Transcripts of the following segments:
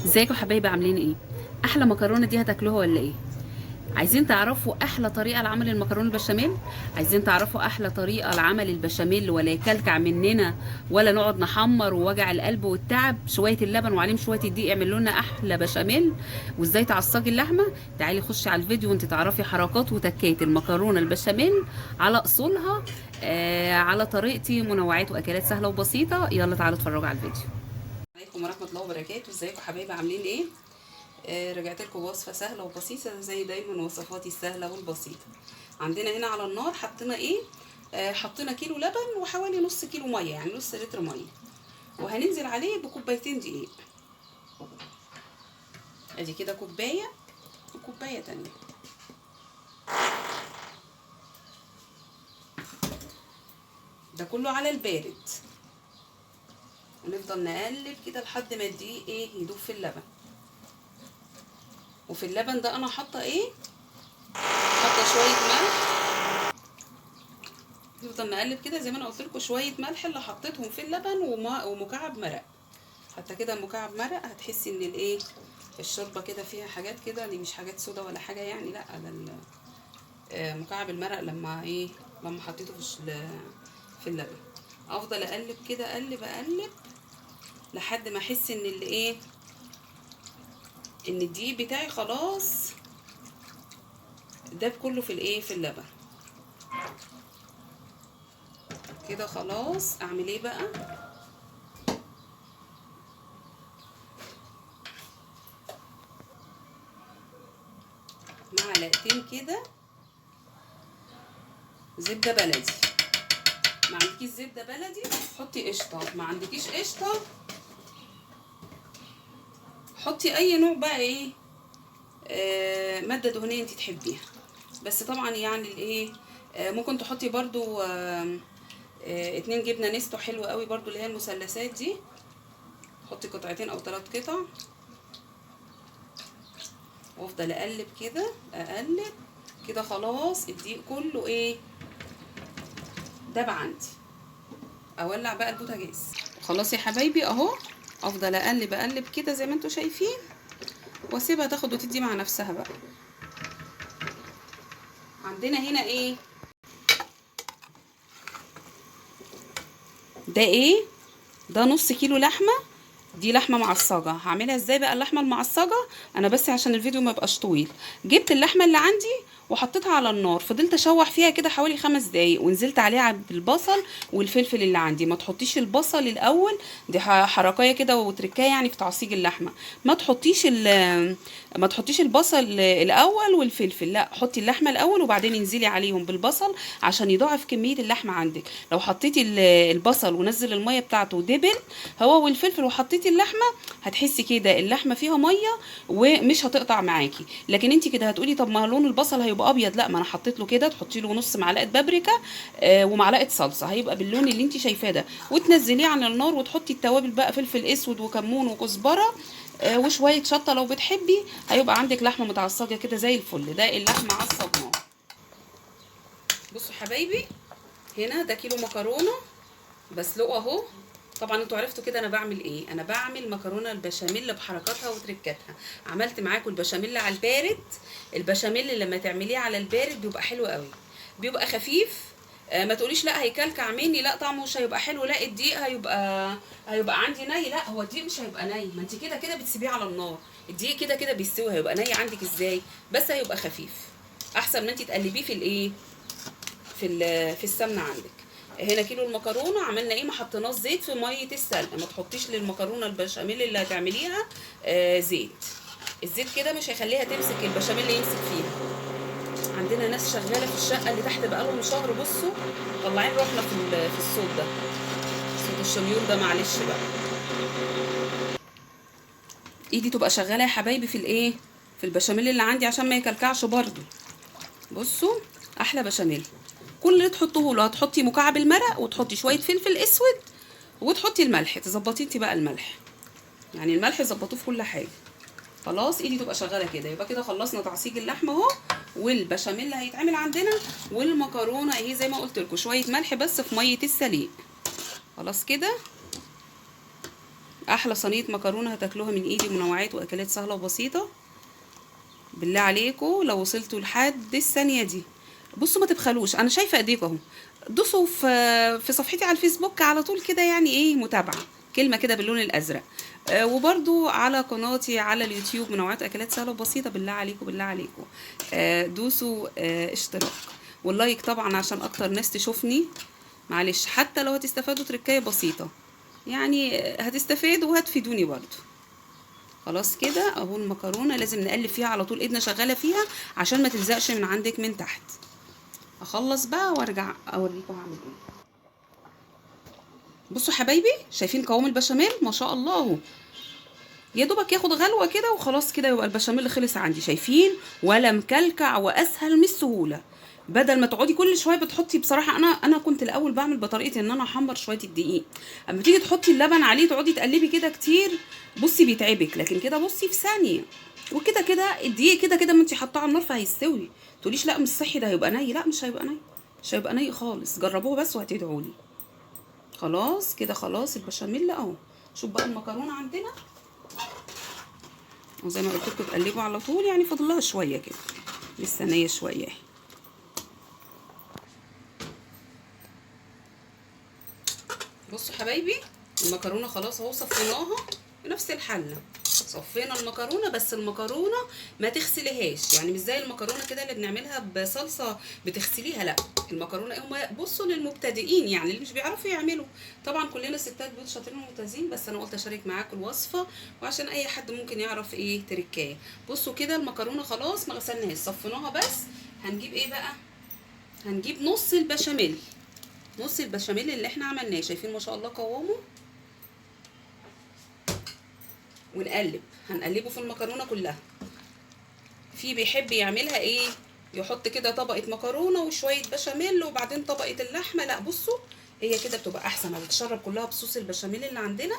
ازيكم حبايبي عاملين ايه؟ احلى مكرونه دي هتاكلوها ولا ايه؟ عايزين تعرفوا احلى طريقه لعمل المكرونه البشاميل؟ عايزين تعرفوا احلى طريقه لعمل البشاميل ولا يكلكع مننا ولا نقعد نحمر ووجع القلب والتعب؟ شويه اللبن وعليهم شويه الدقيق يعملوا لنا احلى بشاميل. وازاي تعصجي اللحمه؟ تعالي خشي على الفيديو وانت تعرفي حركات وتكات المكرونه البشاميل على اصولها. على طريقتي، منوعات واكلات سهله وبسيطه. يلا تعالوا اتفرجوا على الفيديو. عليكم ورحمه الله وبركاته. ازيكم حبايبي عاملين ايه؟ رجعت لكم بوصفه سهله وبسيطه زي دايما وصفاتي السهله والبسيطه. عندنا هنا على النار حطينا ايه؟ حطينا كيلو لبن وحوالي نص كيلو ميه، يعني نص لتر ميه، وهننزل عليه بكوبايتين دقيق. ادي كده كوبايه وكوبايه تانية. ده كله على البارد، ونفضل نقلب كده لحد ما الدقيق ايه يدوب في اللبن. وفي اللبن ده انا حاطه ايه؟ حاطه شويه ملح. نفضل نقلب كده زي ما انا قلت لكم، شويه ملح اللي حطيتهم في اللبن ومكعب مرق. حتى كده مكعب مرق هتحسي ان الايه الشوربه كده فيها حاجات كده، دي مش حاجات سودا ولا حاجه يعني، لا ده مكعب المرق لما ايه، لما حطيته في اللبن. افضل اقلب كده، اقلب لحد ما احس ان الايه، ان الدقيق بتاعي خلاص داب كله في الايه، في اللبن كده. خلاص اعمل ايه بقى؟ معلقتين كده زبده بلدي. ما عندكيش زبده بلدي حطي قشطه، ما عندكيش قشطه حطي اي نوع بقى ايه، ماده دهنيه انت تحبيها. بس طبعا يعني الايه، ممكن تحطي برضو 2 جبنه نستو، حلوه قوي برضو اللي هي المثلثات دي. حطي قطعتين او 3 قطع، وافضل اقلب كده، اقلب كده. خلاص الدقيق كله ايه، داب عندي. اولع بقى البوتاجاز. خلاص يا حبايبي اهو. افضل اقلب كده زي ما انتم شايفين، واسيبها تاخد وتدي مع نفسها بقى. عندنا هنا ايه؟ ده ايه؟ ده نص كيلو لحمه. دي لحمه معصجه. هعملها ازاي بقى اللحمه المعصجه؟ انا بس عشان الفيديو ما يبقاش طويل، جبت اللحمه اللي عندي وحطيتها على النار، فضلت اشوح فيها كده حوالي 5 دقايق، ونزلت عليها بالبصل والفلفل اللي عندي. ما تحطيش البصل الاول، دي حركايه كده وتركايه يعني في تعصيج اللحمه. ما تحطيش ما تحطيش البصل الاول والفلفل، لا، حطي اللحمه الاول وبعدين انزلي عليهم بالبصل عشان يضاعف كميه اللحمه عندك. لو حطيتي البصل ونزل الميه بتاعته ودبل هو والفلفل وحطيتي اللحمه، هتحسي كده اللحمه فيها ميه ومش هتقطع معاكي. لكن انت كده هتقولي طب ما لون البصل هيبقى ابيض، لا، ما انا حطيت له كده، تحطي له نص معلقه بابريكا ومعلقه صلصه، هيبقى باللون اللي انت شايفاه ده. وتنزليه على النار وتحطي التوابل بقى، فلفل اسود وكمون وكزبره وشويه شطه لو بتحبي. هيبقى عندك لحمه متعصجه كده زي الفل. ده اللحمه عصجناه. بصوا حبايبي، هنا ده كيلو مكرونه بسلقه اهو. طبعا انتوا عرفتوا كده انا بعمل ايه. انا بعمل مكرونه البشاميل بحركاتها وتركاتها. عملت معاكم البشاميل على البارد. البشاميل لما تعمليه على البارد بيبقى حلو قوي، بيبقى خفيف. ما تقوليش لا هيكلكع مني، لا طعمه مش هيبقى حلو، لا الدقيق هيبقى عندي ني. لا، هو الدقيق مش هيبقى ني، ما انت كده كده بتسيبيه على النار. الدقيق كده كده بيستوي، هيبقى ني عندك ازاي؟ بس هيبقى خفيف احسن ما انت تقلبيه في الايه، في السمنه عندك. هنا كيلو المكرونه عملنا ايه؟ ما حطيناش زيت في ميه السلق. ما تحطيش للمكرونه البشاميل اللي هتعمليها زيت. الزيت كده مش هيخليها تمسك البشاميل اللي يمسك فيها. عندنا ناس شغاله في الشقه اللي تحت بقالهم شهر، بصوا طالعين روحنا في الصوت ده، صوت الشنيور ده، معلش بقى. ايدي تبقى شغاله يا حبايبي في الايه، في البشاميل اللي عندي عشان ما يكلكعش برده. بصوا احلى بشاميل. كل اللي تحطوه له هتحطي مكعب المرق وتحطي شويه فلفل اسود وتحطي الملح. تظبطي انت بقى الملح، يعني الملح ظبطوه في كل حاجه. خلاص ايدي تبقى شغاله كده. يبقى كده خلصنا تعصيج اللحمه اهو، والبشاميل اللي هيتعمل عندنا، والمكرونه اهي زي ما قلت لكم، شويه ملح بس في ميه السليق. خلاص كده احلى صينيه مكرونه هتاكلوها من ايدي، منوعات واكلات سهله وبسيطه. بالله عليكم لو وصلتوا لحد الثانيه دي، بصوا ما تبخلوش، انا شايفه ايديكم اهو. دوسوا في صفحتي على الفيسبوك على طول كده، يعني ايه متابعه، كلمه كده باللون الازرق. وبرضو على قناتي على اليوتيوب منوعات اكلات سهله وبسيطه. بالله عليكم بالله عليكم دوسوا اشتراك واللايك طبعا عشان اكتر ناس تشوفني. معلش حتى لو هتستفادوا تركايه بسيطه، يعني هتستفادوا وهتفيدوني برضو. خلاص كده اهو المكرونه لازم نقلب فيها على طول، ايدنا شغاله فيها عشان ما تلزقش من عندك من تحت. اخلص بقى وارجع اوريكم هعمل ايه. بصوا حبايبي، شايفين قوام البشاميل ما شاء الله اهو، يا دوبك ياخد غلوه كده وخلاص كده يبقى البشاميل خلص عندي. شايفين ولا مكلكع واسهل من السهوله. بدل ما تقعدي كل شويه بتحطي، بصراحه انا كنت الاول بعمل بطريقه ان انا احمر شويه الدقيق، اما تيجي تحطي اللبن عليه تقعدي تقلبي كده كتير، بصي بيتعبك. لكن كده بصي في ثانيه، وكده كده الدقيق كده كده ما انت حاطاه على النار فهيستوي. تقوليش لا مش صحي ده هيبقى ني، لا مش هيبقى ني، مش هيبقى ني خالص. جربوه بس وهتدعوا لي. خلاص كده خلاص البشاميل اهو. شوف بقى المكرونه عندنا، وزي ما قلت لكم تقلبوا على طول، يعني فاضل لها شويه كده، لسه نيه شويه اهي. بصوا حبايبي المكرونه خلاص اهو صفيناها بنفس الحله. صفينا المكرونه، بس المكرونه ما تغسليهاش، يعني مش زي المكرونه كده اللي بنعملها بصلصه بتغسليها، لا. المكرونه هم بصوا للمبتدئين، يعني اللي مش بيعرفوا يعملوا. طبعا كلنا ستات بيوت شاطرين وممتازين، بس انا قلت اشارك معاكم الوصفه وعشان اي حد ممكن يعرف ايه تركايه. بصوا كده المكرونه خلاص ما غسلناهاش صفيناها، بس هنجيب ايه بقى؟ هنجيب نص البشاميل، نص البشاميل اللي احنا عملناه. شايفين ما شاء الله قوامه؟ ونقلب، هنقلبه في المكرونه كلها. في بيحب يعملها ايه، يحط كده طبقه مكرونه وشويه بشاميل وبعدين طبقه اللحمه. لا بصوا هي كده بتبقى احسن، هتتشرب كلها بصوص البشاميل اللي عندنا،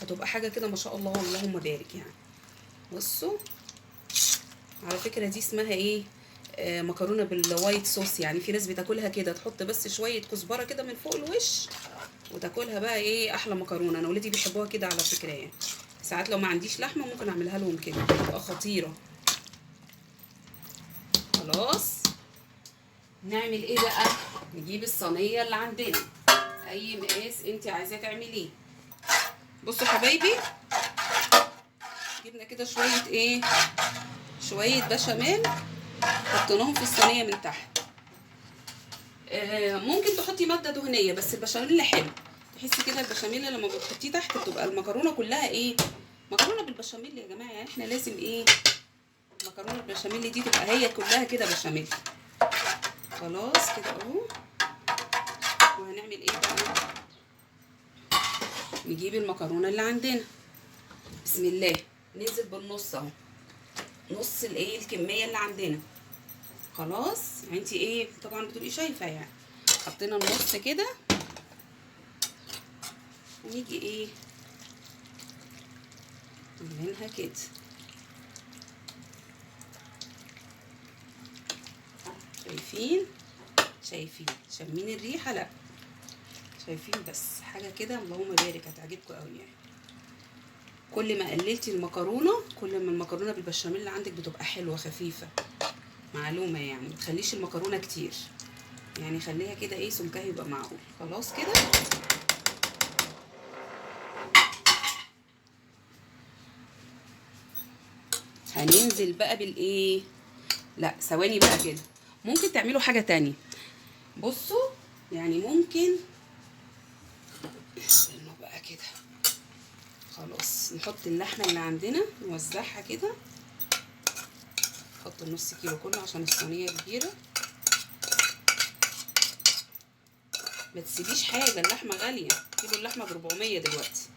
هتبقى حاجه كده ما شاء الله اللهم بارك يعني. بصوا على فكره دي اسمها ايه، مكرونه بالوايت صوص. يعني في ناس بتاكلها كده تحط بس شويه كزبره كده من فوق الوش وتاكلها بقى ايه احلى مكرونه. انا ولادي بيحبوها كده على فكره، يعني ساعات لو ما عنديش لحمه ممكن اعملها لهم كده، بتبقى خطيره. خلاص نعمل ايه بقى؟ نجيب الصينيه اللي عندنا اي مقاس انت عايزاه تعمليه. بصوا حبايبي جبنا كده شويه ايه، شويه بشاميل حطيناهم في الصينيه من تحت. ممكن تحطي ماده دهنيه، بس البشاميل حلو. تحسي كده البشاميل لما بتحطيه تحت بتبقى المكرونه كلها ايه، مكرونه بالبشاميل يا جماعه. يعني احنا لازم ايه، المكرونه البشاميل دي تبقى هي كلها كده بشاميل. خلاص كده اهو. وهنعمل ايه بقى؟ نجيب المكرونه اللي عندنا، بسم الله، ننزل بالنص اهو، نص الايه الكميه اللي عندنا. خلاص يعني انت ايه طبعا بتبقي شايفه، يعني حطينا النص كده، ونيجي ايه نعملها كده. شايفين؟ شايفين؟ شامين الريحه؟ لا شايفين؟ بس حاجه كده اللهم بارك هتعجبكم قوي. يعني كل ما قللتي المكرونه كل ما المكرونه بالبشاميل اللي عندك بتبقى حلوه خفيفه. معلومه يعني ما تخليش المكرونه كتير، يعني خليها كده ايه سمكها يبقى معقول. خلاص كده هننزل بقى بالايه. لا ثواني بقى كده، ممكن تعملوا حاجه تانية. بصوا يعني ممكن انه بقى كده خلاص نحط اللحمه اللي عندنا نوزعها كده. نحط النص كيلو كله عشان الصينيه كبيره. ما تسيبيش حاجه، اللحمه غاليه، كيلو اللحمه ب400 دلوقتي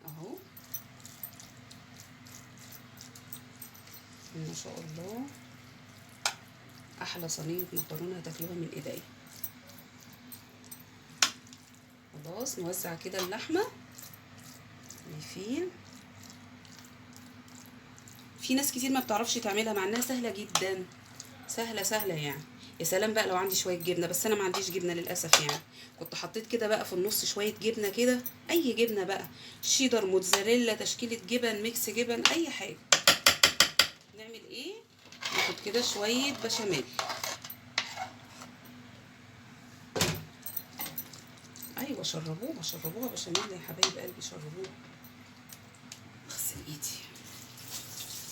اهو. ما شاء الله احلى صينيه مكرونه هتاكلوها من ايديا. خلاص نوزع كده اللحمه. شايفين؟ في ناس كتير ما بتعرفش تعملها مع انها سهله جدا، سهله سهله يعني. يا سلام بقى لو عندي شويه جبنه، بس انا ما عنديش جبنه للاسف يعني. كنت حطيت كده بقى في النص شويه جبنه كده، اي جبنه بقى، شيدر، موتزاريلا، تشكيله جبن، ميكس جبن، اي حاجه. نعمل ايه؟ ناخد كده شويه بشاميل. ايوه شربوها شربوها بشاميل يا حبايب قلبي، شربوها. اغسل ايدي،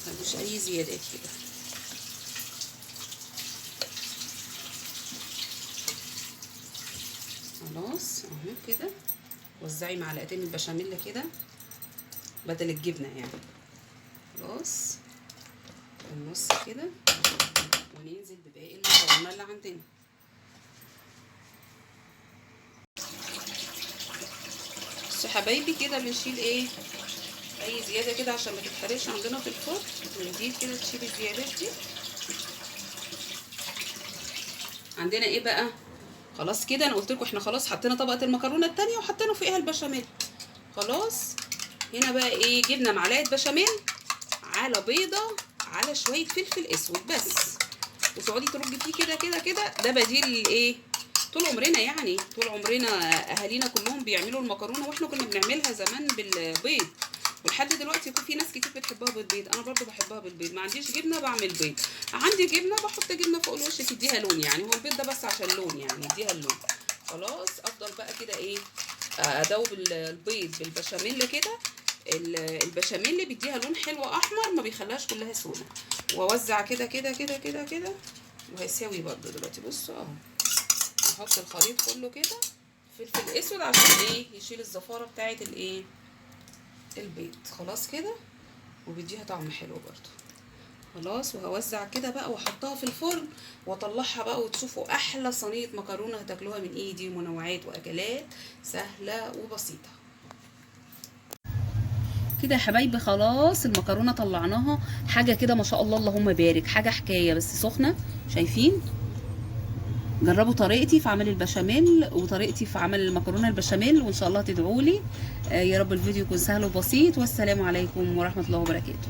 مفيش اي زيادات كده. خلاص اهو كده. وزعي معلقتين البشاميل كده بدل الجبنه يعني. خلاص في النص كده، وننزل بباقي المكرونه اللي عندنا. بس يا حبايبي كده بنشيل ايه، اي زياده كده عشان ما تتحرقش عندنا في الفرن. منديل كده تشيل الزيادات دي. عندنا ايه بقى؟ خلاص كده انا قلت لكم احنا خلاص حطينا طبقه المكرونه التانية وحطينا فوقيها البشاميل. خلاص هنا بقى ايه، جبنا معلقه بشاميل على بيضه على شويه فلفل اسود بس، وتقعدي ترجي فيه كده كده كده. ده بديل الايه، طول عمرنا يعني، طول عمرنا اهالينا كلهم بيعملوا المكرونه، واحنا كنا بنعملها زمان بالبيض، ولحد دلوقتي يكون في ناس كتير بتحبها بالبيض. انا برضو بحبها بالبيض. ما عنديش جبنه بعمل بيض، عندي جبنه بحط جبنه فوق الوش تديها لون يعني. هو البيض ده بس عشان لون يعني، يديها اللون. خلاص افضل بقى كده ايه، ادوب البيض بالبشاميل كده. البشاميل بيديها لون حلو احمر، ما بيخليهاش كلها سودا. واوزع كده كده كده كده كده، وهيساوي برضو دلوقتي. بصوا اهو، احط الخليط كله كده، فلفل اسود عشان ايه، يشيل الزفاره بتاعه الايه، البيض. خلاص كده، وبيديها طعم حلو برضو. خلاص وهوزع كده بقى واحطها في الفرن واطلعها بقى، وتشوفوا احلى صينيه مكرونه هتاكلوها من ايدي. منوعات واكلات سهله وبسيطه كده يا حبايبي. خلاص المكرونه طلعناها حاجه كده ما شاء الله اللهم بارك، حاجه حكايه، بس سخنه. شايفين؟ جربوا طريقتي في عمل البشاميل وطريقتي في عمل المكرونه البشاميل، وان شاء الله تدعوا لي. يا رب الفيديو يكون سهل وبسيط، والسلام عليكم ورحمه الله وبركاته.